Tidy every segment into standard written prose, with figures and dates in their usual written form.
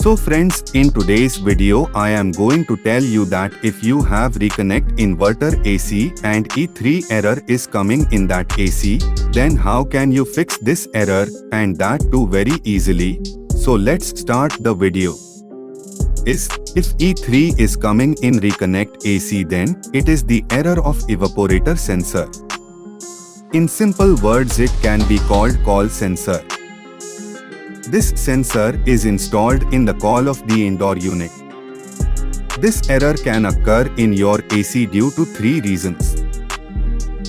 So friends, in today's video I am going to tell you that if you have Reconnect Inverter AC and E3 error is coming in that AC, then how can you fix this error, and that too very easily. So let's start the video. If E3 is coming in Reconnect AC, then it is the error of evaporator sensor. In simple words, it can be called coil sensor. This sensor is installed in the coil of the indoor unit. This error can occur in your AC due to three reasons.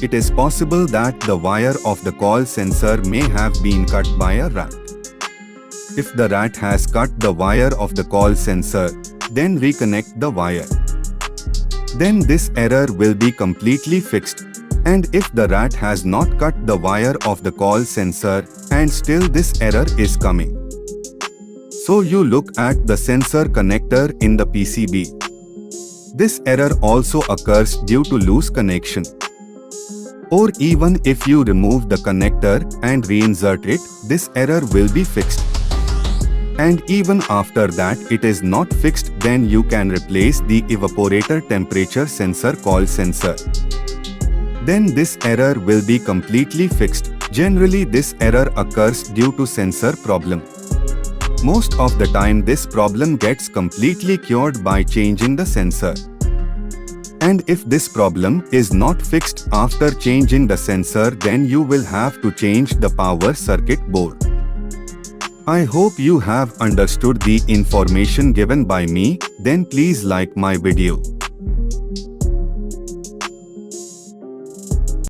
It is possible that the wire of the coil sensor may have been cut by a rat. If the rat has cut the wire of the coil sensor, then reconnect the wire. Then this error will be completely fixed. And if the rat has not cut the wire of the coil sensor and still this error is coming, so you look at the sensor connector in the PCB. This error also occurs due to loose connection. Or even if you remove the connector and reinsert it, this error will be fixed. And even after that it is not fixed, then you can replace the evaporator temperature sensor coil sensor. Then this error will be completely fixed. Generally this error occurs due to sensor problem. Most of the time this problem gets completely cured by changing the sensor. And if this problem is not fixed after changing the sensor, then you will have to change the power circuit board. I hope you have understood the information given by me. Then please like my video.